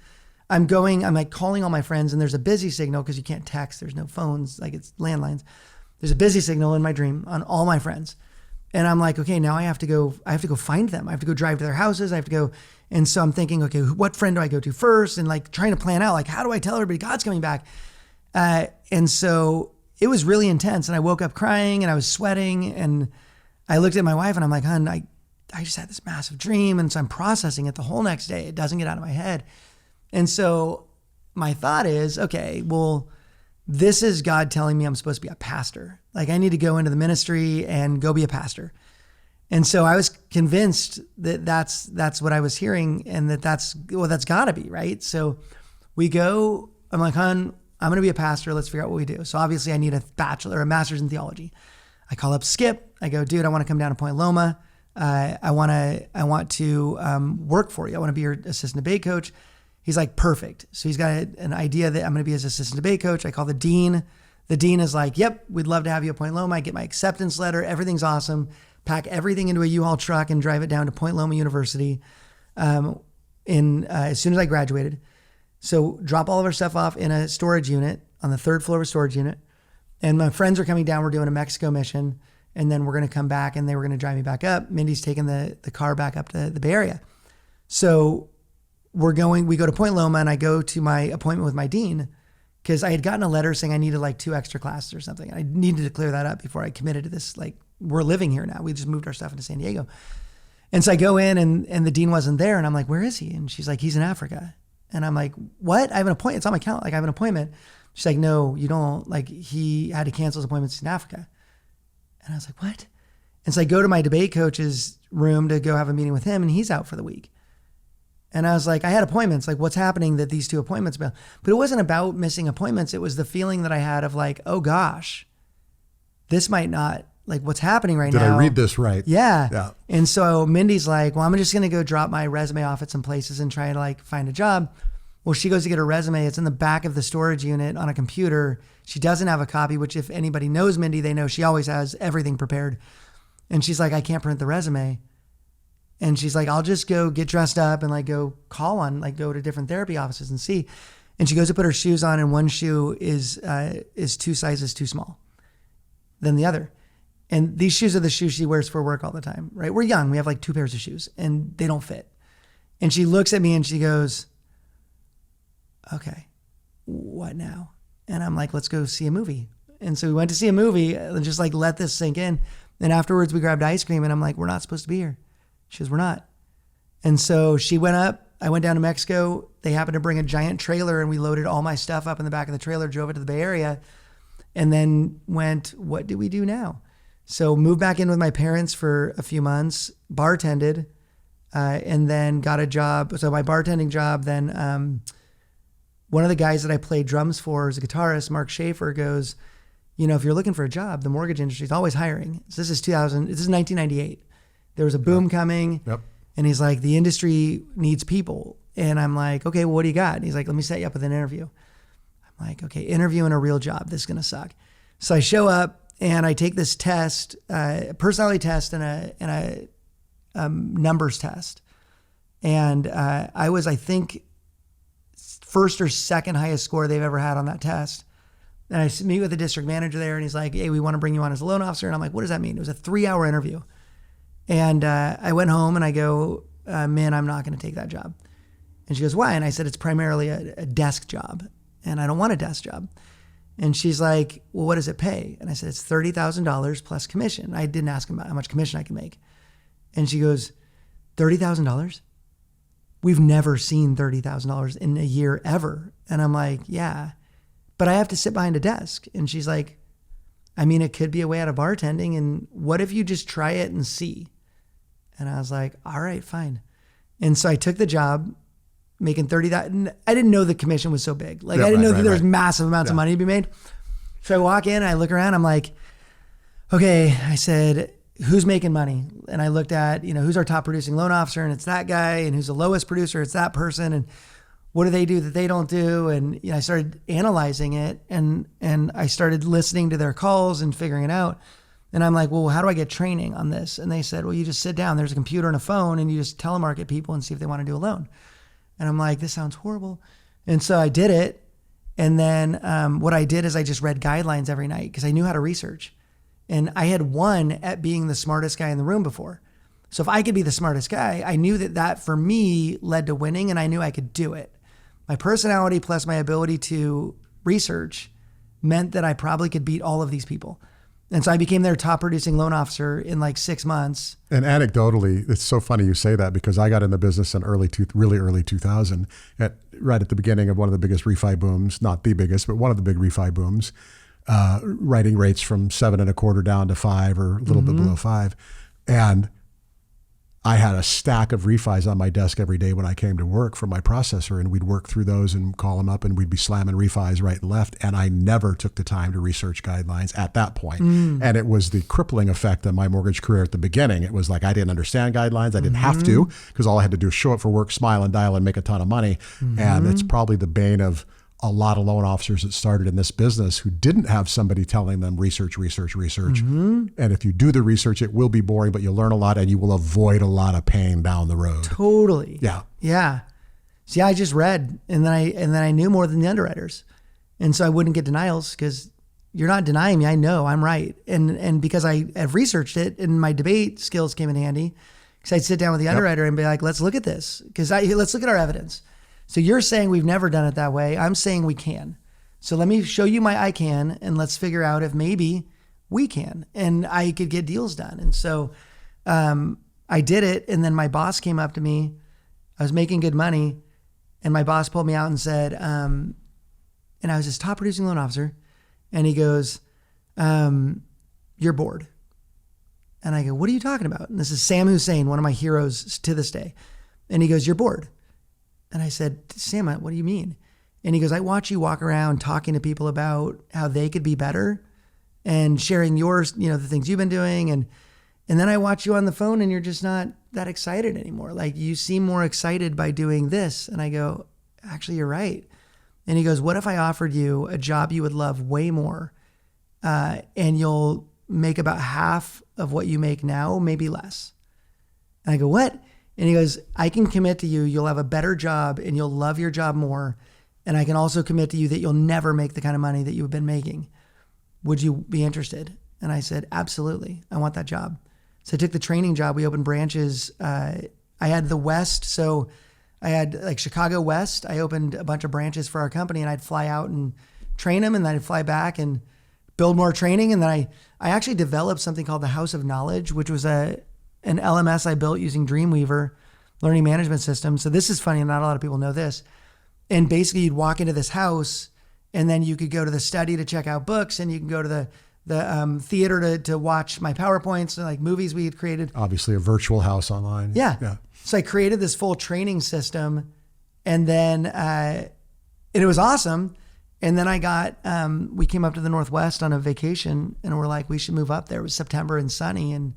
I'm like calling all my friends, and there's a busy signal because you can't text. There's no phones, like it's landlines. There's a busy signal in my dream on all my friends. And I'm like, okay, now I have to go find them. I have to go drive to their houses. I have to go. And so I'm thinking, okay, what friend do I go to first? And like trying to plan out, like, how do I tell everybody God's coming back? And so it was really intense. And I woke up crying and I was sweating, and I looked at my wife and I'm like, hon, I just had this massive dream. And so I'm processing it the whole next day. It doesn't get out of my head. And so my thought is, okay, well, this is God telling me I'm supposed to be a pastor. Like I need to go into the ministry and go be a pastor. And so I was convinced that that's what I was hearing, and that's gotta be, right? So we go, I'm like, hon, I'm going to be a pastor. Let's figure out what we do. So obviously I need a master's in theology. I call up Skip. I go, dude, I want to come down to Point Loma. I want to work for you. I want to be your assistant debate coach. He's like, perfect. So he's got an idea that I'm going to be his assistant debate coach. I call the dean. The dean is like, yep, we'd love to have you at Point Loma. I get my acceptance letter. Everything's awesome. Pack everything into a U-Haul truck and drive it down to Point Loma University as soon as I graduated. So drop all of our stuff off in a storage unit on the 3rd floor of a storage unit. And my friends are coming down. We're doing a Mexico mission. And then we're going to come back and they were going to drive me back up. Mindy's taking the car back up to the Bay Area. So we go to Point Loma, and I go to my appointment with my dean because I had gotten a letter saying I needed like 2 extra classes or something. I needed to clear that up before I committed to this. Like, we're living here now. We just moved our stuff into San Diego. And so I go in and the dean wasn't there. And I'm like, where is he? And she's like, he's in Africa. And I'm like, what? I have an appointment. It's on my calendar. Like, I have an appointment. She's like, no, you don't. Like, he had to cancel his appointments in Africa. And I was like, what? And so I go to my debate coach's room to go have a meeting with him, and he's out for the week. And I was like, I had appointments. Like, what's happening that these 2 appointments? But it wasn't about missing appointments. It was the feeling that I had of like, oh gosh, this might not, like, what's happening right now. Did I read this right? Yeah. And so Mindy's like, well, I'm just going to go drop my resume off at some places and try to like find a job. Well, she goes to get her resume. It's in the back of the storage unit on a computer. She doesn't have a copy, which if anybody knows Mindy, they know she always has everything prepared. And she's like, I can't print the resume. And she's like, I'll just go get dressed up and like go go to different therapy offices and see. And she goes to put her shoes on, and one shoe is 2 sizes too small than the other. And these shoes are the shoes she wears for work all the time, right? We're young. We have like 2 pairs of shoes and they don't fit. And she looks at me and she goes, okay, what now? And I'm like, let's go see a movie. And so we went to see a movie and just like let this sink in. And afterwards we grabbed ice cream, and I'm like, we're not supposed to be here. She goes, we're not. And so she went up. I went down to Mexico. They happened to bring a giant trailer, and we loaded all my stuff up in the back of the trailer, drove it to the Bay Area, and then went, what do we do now? So moved back in with my parents for a few months, bartended, and then got a job. So my bartending job, then one of the guys that I played drums for as a guitarist, Mark Schaefer, goes, if you're looking for a job, the mortgage industry is always hiring. So this is 1998. There was a boom coming. Yep. And he's like, the industry needs people. And I'm like, okay, well, what do you got? And he's like, let me set you up with an interview. I'm like, okay, interviewing a real job. This is going to suck. So I show up and I take this test, a personality test and a numbers test. And I was, I think, first or second highest score they've ever had on that test. And I meet with the district manager there and he's like, hey, we want to bring you on as a loan officer. And I'm like, what does that mean? It was a 3-hour interview. And I went home and I go, man, I'm not going to take that job. And she goes, why? And I said, it's primarily a desk job and I don't want a desk job. And she's like, well, what does it pay? And I said, it's $30,000 plus commission. I didn't ask him how much commission I can make. And she goes, $30,000? We've never seen $30,000 in a year ever. And I'm like, yeah, but I have to sit behind a desk. And she's like, I mean, it could be a way out of bartending. And what if you just try it and see? And I was like, all right, fine. And so I took the job making $30,000. I didn't know the commission was so big. Like, I didn't know that there was massive amounts of money to be made. So I walk in and I look around. I'm like, okay, I said, who's making money? And I looked at, who's our top producing loan officer? And it's that guy. And who's the lowest producer? It's that person. And what do they do that they don't do? And I started analyzing it and I started listening to their calls and figuring it out. And I'm like, well, how do I get training on this? And they said, well, you just sit down. There's a computer and a phone and you just telemarket people and see if they want to do a loan. And I'm like, this sounds horrible. And so I did it. And then what I did is I just read guidelines every night because I knew how to research. And I had won at being the smartest guy in the room before. So if I could be the smartest guy, I knew that for me led to winning and I knew I could do it. My personality plus my ability to research meant that I probably could beat all of these people. And so I became their top producing loan officer in like 6 months. And anecdotally, it's so funny you say that because I got in the business in really early 2000, right at the beginning of one of the biggest refi booms, not the biggest, but one of the big refi booms, writing rates from 7.25 down to 5 or a little bit below 5. And I had a stack of refis on my desk every day when I came to work for my processor, and we'd work through those and call them up, and we'd be slamming refis right and left. And I never took the time to research guidelines at that point. And it was the crippling effect of my mortgage career at the beginning. It was like I didn't understand guidelines. I didn't have to because all I had to do is show up for work, smile and dial and make a ton of money. And it's probably the bane of a lot of loan officers that started in this business who didn't have somebody telling them research. And if you do the research, it will be boring, but you'll learn a lot and you will avoid a lot of pain down the road. Totally. Yeah. Yeah. See, I just read and then I knew more than the underwriters. And so I wouldn't get denials because you're not denying me. I know I'm right. And because I have researched it and my debate skills came in handy because I'd sit down with the underwriter and be like, let's look at this let's look at our evidence. So you're saying we've never done it that way. I'm saying we can. So let me show you my I can, and let's figure out if maybe we can, and I could get deals done. And so I did it. And then my boss came up to me. I was making good money. And my boss pulled me out and said, and I was his top producing loan officer. And he goes, you're bored. And I go, what are you talking about? And this is Sam Hussein, one of my heroes to this day. And he goes, you're bored. And I said, Sam, what do you mean? And he goes, I watch you walk around talking to people about how they could be better and sharing yours, the things you've been doing. And then I watch you on the phone and you're just not that excited anymore. Like you seem more excited by doing this. And I go, actually, you're right. And he goes, what if I offered you a job you would love way more and you'll make about half of what you make now, maybe less? And I go, what? And he goes, I can commit to you, you'll have a better job and you'll love your job more. And I can also commit to you that you'll never make the kind of money that you've been making. Would you be interested? And I said, absolutely. I want that job. So I took the training job. We opened branches. I had the West. So I had like Chicago West. I opened a bunch of branches for our company and I'd fly out and train them and then I'd fly back and build more training. And then I actually developed something called the House of Knowledge, which was an LMS I built using Dreamweaver learning management system. So this is funny. Not a lot of people know this. And basically you'd walk into this house and then you could go to the study to check out books and you can go to the theater to watch my PowerPoints and like movies we had created. Obviously a virtual house online. Yeah. So I created this full training system and then, and it was awesome. And then I got, we came up to the Northwest on a vacation and we're like, we should move up there. It was September and sunny and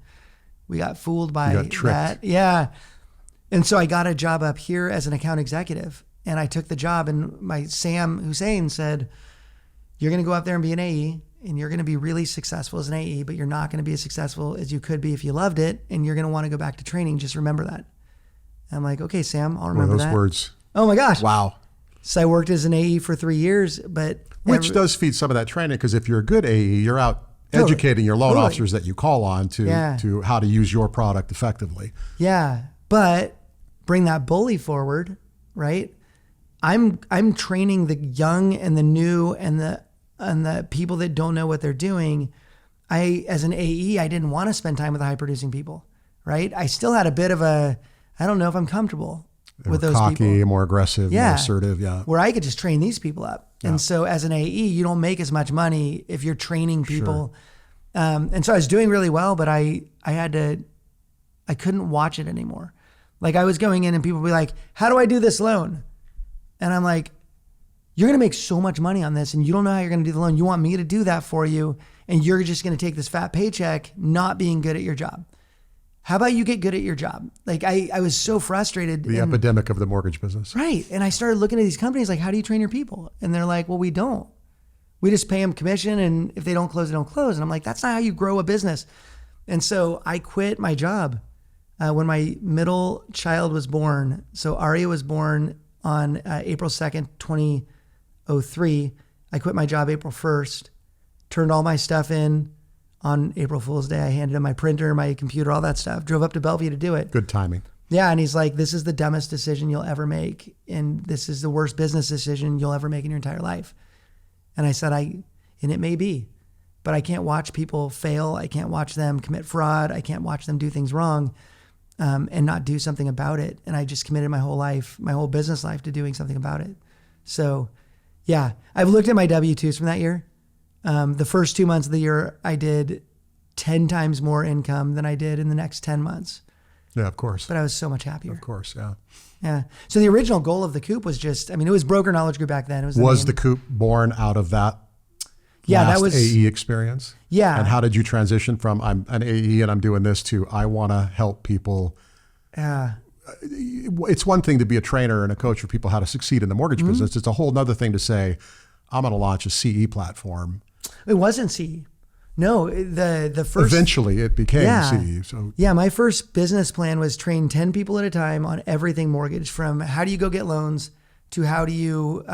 we got fooled by that. Yeah. And so I got a job up here as an account executive and I took the job and my Sam Hussein said, you're going to go up there and be an AE and you're going to be really successful as an AE, but you're not going to be as successful as you could be if you loved it. And you're going to want to go back to training. Just remember that. I'm like, okay, Sam, I'll remember that. Those words. Oh my gosh. Wow. So I worked as an AE for 3 years, but which does feed some of that training because if you're a good AE, you're out educating your loan officers that you call on to how to use your product effectively. Yeah, but bring that bully forward, right? I'm training the young and the new and the people that don't know what they're doing. As an AE, I didn't want to spend time with the high producing people, right? I still had a bit of I don't know if I'm comfortable with those cocky, people. more aggressive, more assertive, where I could just train these people up. Yeah. And so as an AE, you don't make as much money if you're training people. Sure. And so I was doing really well, but I couldn't watch it anymore. Like I was going in and people would be like, how do I do this loan? And I'm like, you're going to make so much money on this and you don't know how you're going to do the loan. You want me to do that for you. And you're just going to take this fat paycheck, not being good at your job. How about you get good at your job? Like I was so frustrated. The epidemic of the mortgage business. Right. And I started looking at these companies like, how do you train your people? And they're like, well, we don't. We just pay them commission. And if they don't close, they don't close. And I'm like, that's not how you grow a business. And so I quit my job when my middle child was born. So Aria was born on April 2nd, 2003. I quit my job April 1st, turned all my stuff in. On April Fool's Day, I handed him my printer, my computer, all that stuff. Drove up to Bellevue to do it. Good timing. Yeah, and he's like, this is the dumbest decision you'll ever make. And this is the worst business decision you'll ever make in your entire life. And I said, and it may be, but I can't watch people fail. I can't watch them commit fraud. I can't watch them do things wrong and not do something about it. And I just committed my whole life, my whole business life to doing something about it. So yeah, I've looked at my W-2s from that year. The first 2 months of the year, I did 10 times more income than I did in the next 10 months. Yeah, of course. But I was so much happier. Of course, yeah. Yeah. So the original goal of the Coop was just, it was Broker Knowledge Group back then. It was the Coop born out of that that was AE experience? Yeah. And how did you transition from I'm an AE and I'm doing this to I want to help people? Yeah. It's one thing to be a trainer and a coach for people how to succeed in the mortgage business. It's a whole other thing to say, I'm going to launch a CE platform. It wasn't CE. No, the first... Eventually it became CE. So yeah, my first business plan was train 10 people at a time on everything mortgage, from how do you go get loans to how do you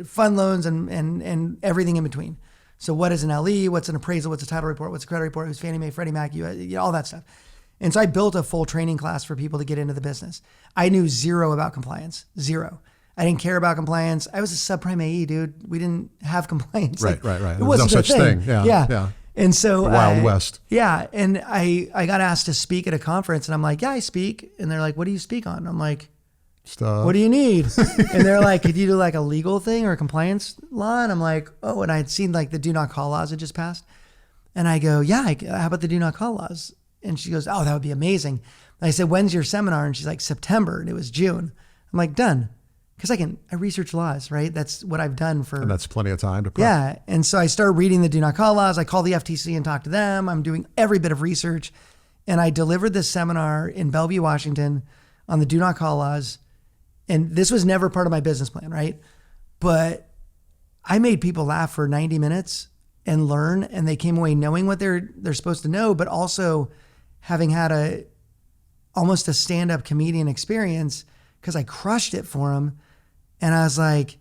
fund loans and everything in between. So what is an LE? What's an appraisal? What's a title report? What's a credit report? Who's Fannie Mae, Freddie Mac? All that stuff. And so I built a full training class for people to get into the business. I knew zero about compliance. Zero. I didn't care about compliance. I was a subprime AE, dude. We didn't have compliance. Right. It wasn't no such thing. Yeah. And so the Wild West. Yeah. And I got asked to speak at a conference and I'm like, yeah, I speak. And they're like, what do you speak on? I'm like, stuff. What do you need? And they're like, could you do like a legal thing or a compliance law? And I'm like, oh, and I'd seen like the do not call laws had just passed. And I go, yeah, how about the do not call laws? And she goes, oh, that would be amazing. And I said, when's your seminar? And she's like, September. And it was June. I'm like, done. Because I research laws, right? That's what I've done for... And that's plenty of time to prep. Yeah. And so I started reading the do not call laws. I call the FTC and talk to them. I'm doing every bit of research. And I delivered this seminar in Bellevue, Washington on the do not call laws. And this was never part of my business plan, right? But I made people laugh for 90 minutes and learn. And they came away knowing what they're supposed to know, but also having had almost a stand-up comedian experience because I crushed it for them. And I was like,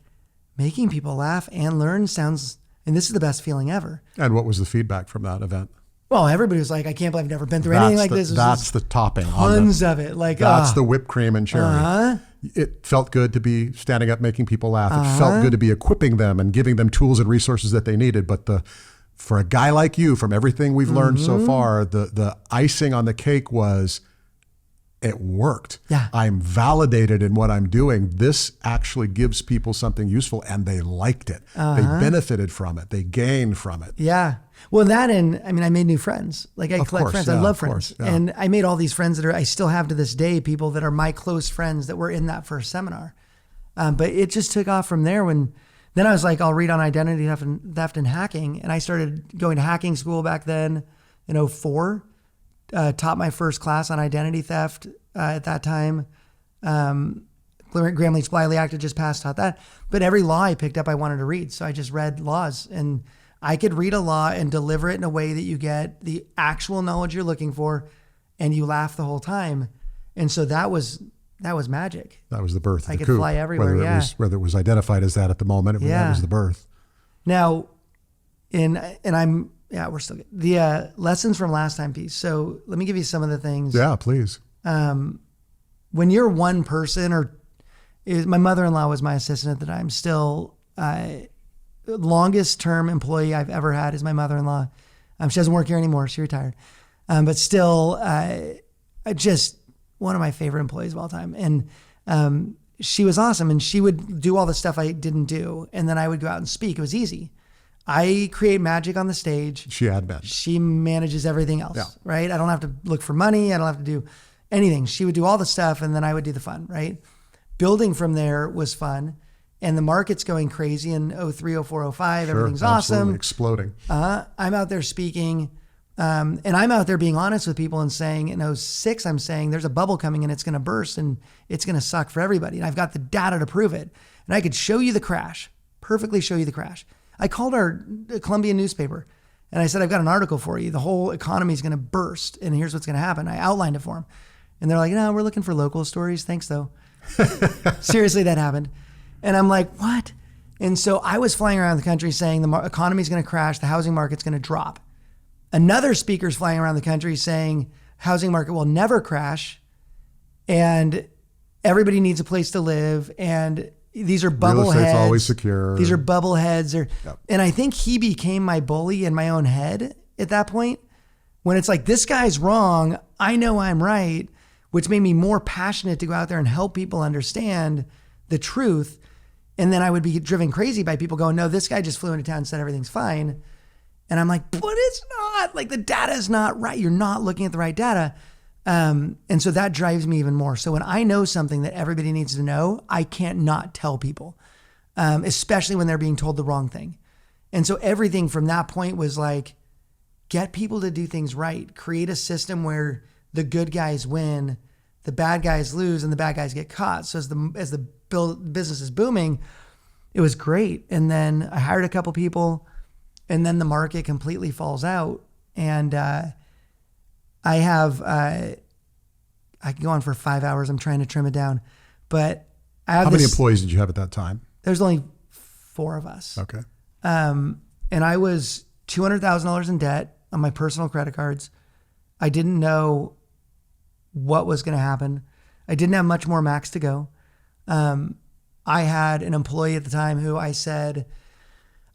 making people laugh and learn sounds, and this is the best feeling ever. And what was the feedback from that event? Well, everybody was like, I can't believe I've never been through anything like this. That's the topping. Tons of it. That's the whipped cream and cherry. It felt good to be standing up, making people laugh. It felt good to be equipping them and giving them tools and resources that they needed. But for a guy like you, from everything we've learned so far, the icing on the cake was, it worked. Yeah. I'm validated in what I'm doing. This actually gives people something useful, and they liked it. They benefited from it. They gained from it. Yeah. Well, I made new friends. Like I collect friends. I love friends. And I made all these friends that I still have to this day, people that are my close friends that were in that first seminar. But it just took off from there when Then I was like, I'll read on identity theft and hacking. And I started going to hacking school back then in '04. Taught my first class on identity theft at that time. Graham Leach Bliley Act had just passed, taught that. But every law I picked up, I wanted to read. So I just read laws. And I could read a law and deliver it in a way that you get the actual knowledge you're looking for and you laugh the whole time. And so that was magic. That was the birth of I the could coup. fly everywhere, Whether it was identified as that at the moment, that was the birth. Now, we're still good. The lessons from last time piece. So let me give you some of the things. Yeah, please. When you're one person, my mother-in-law was my assistant at the time. Still, longest term employee I've ever had is my mother-in-law. She doesn't work here anymore. She retired. But still, just one of my favorite employees of all time. And she was awesome. And she would do all the stuff I didn't do. And then I would go out and speak. It was easy. I create magic on the stage. She admin. She manages everything else, right? I don't have to look for money. I don't have to do anything. She would do all the stuff and then I would do the fun, right? Building from there was fun. And the market's going crazy in '03, '04, '05. Everything's awesome. Exploding. I'm out there speaking. And I'm out there being honest with people and saying in '06, I'm saying there's a bubble coming and it's going to burst and it's going to suck for everybody. And I've got the data to prove it. And I could show you the crash, perfectly show you the crash. I called our Columbian newspaper and I said, I've got an article for you. The whole economy is going to burst and here's what's going to happen. I outlined it for them. And they're like, no, we're looking for local stories. Thanks though. Seriously, that happened. And I'm like, what? And so I was flying around the country saying the economy is going to crash. The housing market's going to drop. Another speaker's flying around the country saying housing market will never crash and everybody needs a place to live. And these are bubble Real estate's heads. always secure. These are bubble heads. Yep. And I think he became my bully in my own head at that point when it's like, this guy's wrong. I know I'm right, which made me more passionate to go out there and help people understand the truth. And then I would be driven crazy by people going, no, this guy just flew into town and said everything's fine. And I'm like, but it's not. Like the data is not right. You're not looking at the right data. And so that drives me even more. So when I know something that everybody needs to know, I can't not tell people, especially when they're being told the wrong thing. And so everything from that point was like, get people to do things right. Create a system where the good guys win, the bad guys lose, and the bad guys get caught. So as the business is booming, it was great. And then I hired a couple people, and then the market completely falls out. And I can go on for 5 hours. I'm trying to trim it down, but I have How many employees did you have at that time? There's only 4 of us. Okay. And I was $200,000 in debt on my personal credit cards. I didn't know what was going to happen. I didn't have much more max to go. I had an employee at the time who I said,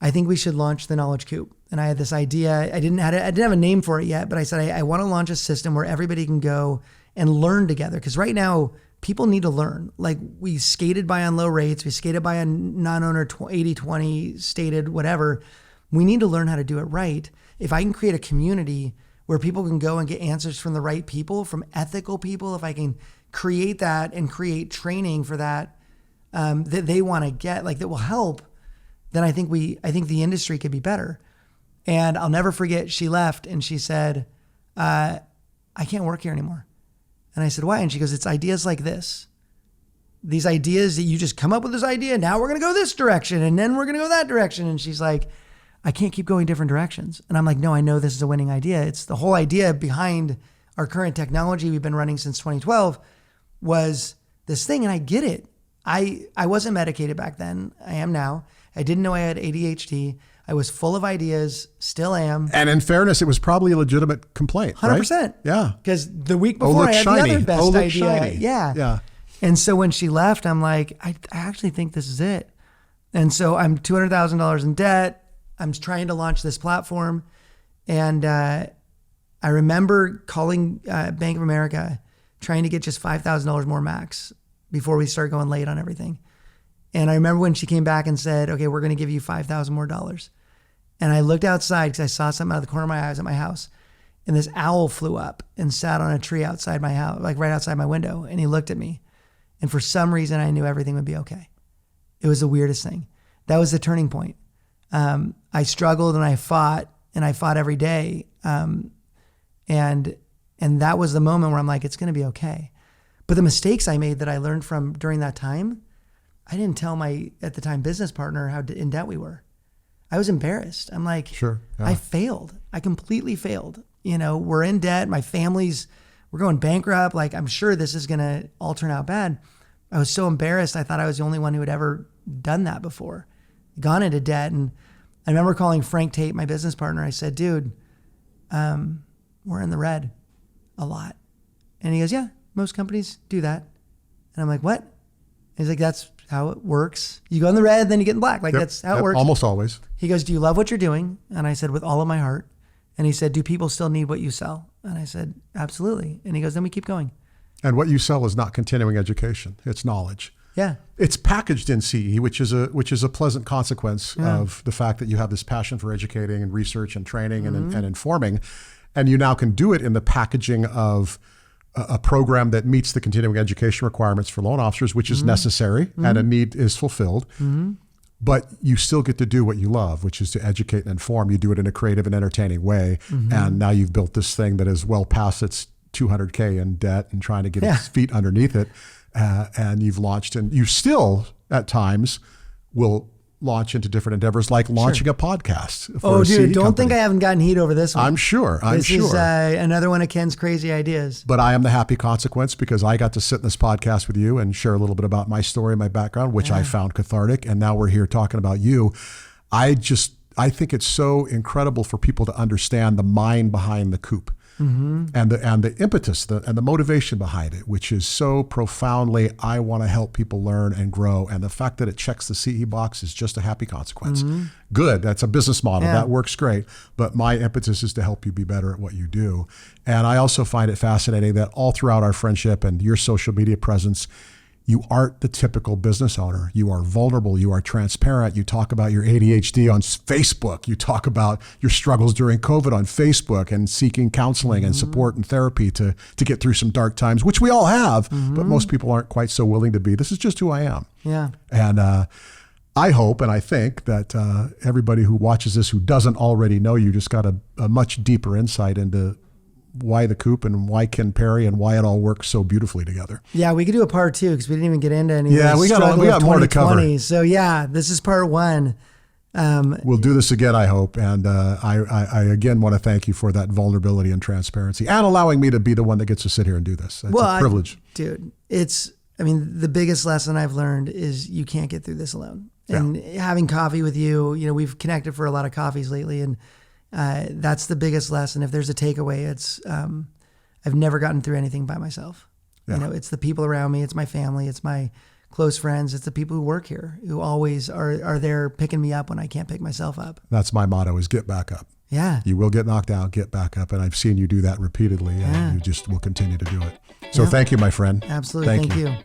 I think we should launch the Knowledge Coop. And I had this idea. I didn't have a name for it yet, but I said, I want to launch a system where everybody can go and learn together. Because right now, people need to learn. Like we skated by on low rates. We skated by on non-owner 80-20 stated whatever. We need to learn how to do it right. If I can create a community where people can go and get answers from the right people, from ethical people, if I can create that and create training for that, that they want to get, like that will help, then I think the industry could be better. And I'll never forget, she left and she said, I can't work here anymore. And I said, why? And she goes, it's ideas like this. These ideas that you just come up with this idea. Now we're going to go this direction and then we're going to go that direction. And she's like, I can't keep going different directions. And I'm like, no, I know this is a winning idea. It's the whole idea behind our current technology we've been running since 2012 was this thing. And I get it. I wasn't medicated back then. I am now. I didn't know I had ADHD. I was full of ideas, still am. And in fairness, it was probably a legitimate complaint, 100%. Right? Yeah. Because the week before I had shiny. the other best idea. Shiny. Yeah. Yeah. And so when she left, I'm like, I actually think this is it. And so I'm $200,000 in debt. I'm trying to launch this platform. And I remember calling Bank of America, trying to get just $5,000 more max before we start going late on everything. And I remember when she came back and said, okay, we're going to give you $5,000 more. And I looked outside because I saw something out of the corner of my eyes at my house. And this owl flew up and sat on a tree outside my house, like right outside my window. And he looked at me. And for some reason, I knew everything would be okay. It was the weirdest thing. that was the turning point. I struggled and I fought every day. And that was the moment where I'm like, it's going to be okay. But the mistakes I made that I learned from during that time, I didn't tell my, at the time, business partner how in debt we were. I was embarrassed. I'm like, Sure. Yeah. I failed. I completely failed. You know, we're in debt. My family's, we're going bankrupt. Like, I'm sure this is going to all turn out bad. I was so embarrassed. I thought I was the only one who had ever done that before, gone into debt. And I remember calling Frank Tate, my business partner. I said, dude, we're in the red a lot. And he goes, yeah, most companies do that. And I'm like, what? He's like, that's how it works. You go in the red, then you get in black. Like, that's how it works. Almost always. He goes, do you love what you're doing? And I said, with all of my heart. And he said, do people still need what you sell? And I said, absolutely. And he goes, then we keep going. And what you sell is not continuing education. It's knowledge. Yeah. It's packaged in CE, which is a pleasant consequence of the fact that you have this passion for educating and research and training and informing. And you now can do it in the packaging of a program that meets the continuing education requirements for loan officers, which is necessary and a need is fulfilled. But you still get to do what you love, which is to educate and inform. You do it in a creative and entertaining way. And now you've built this thing that is well past its $200K in debt and trying to get its feet underneath it. And you've launched, and you still at times will launch into different endeavors, like launching a podcast. For a CE don't company. think I haven't gotten heat over this one. I'm sure. This is another one of Ken's crazy ideas. But I am the happy consequence because I got to sit in this podcast with you and share a little bit about my story, my background, which I found cathartic. And now we're here talking about you. I think it's so incredible for people to understand the mind behind the Coop. And the impetus and the motivation behind it, which is so profoundly, I want to help people learn and grow. And the fact that it checks the CE box is just a happy consequence. Good. That's a business model. That works great. But my impetus is to help you be better at what you do. And I also find it fascinating that all throughout our friendship and your social media presence, you aren't the typical business owner. You are vulnerable. You are transparent. You talk about your ADHD on Facebook. You talk about your struggles during COVID on Facebook and seeking counseling and support and therapy to get through some dark times, which we all have, but most people aren't quite so willing to be. This is just who I am. Yeah. And I hope and I think that everybody who watches this who doesn't already know you just got a much deeper insight into why the Coop and why Ken Perry and why it all works so beautifully together. Yeah, we could do a part 2 because we didn't even get into any. Yeah, we got more to cover. So yeah, this is part 1. We'll do this again, I hope. And I again want to thank you for that vulnerability and transparency and allowing me to be the one that gets to sit here and do this. That's a privilege. Dude, the biggest lesson I've learned is you can't get through this alone. And having coffee with you, we've connected for a lot of coffees lately, and that's the biggest lesson. If there's a takeaway, it's I've never gotten through anything by myself. Yeah. It's the people around me, it's my family, it's my close friends, it's the people who work here who always are there picking me up when I can't pick myself up. That's my motto, is get back up. Yeah. You will get knocked down, get back up. And I've seen you do that repeatedly, and you just will continue to do it. So thank you, my friend. Absolutely. Thank you.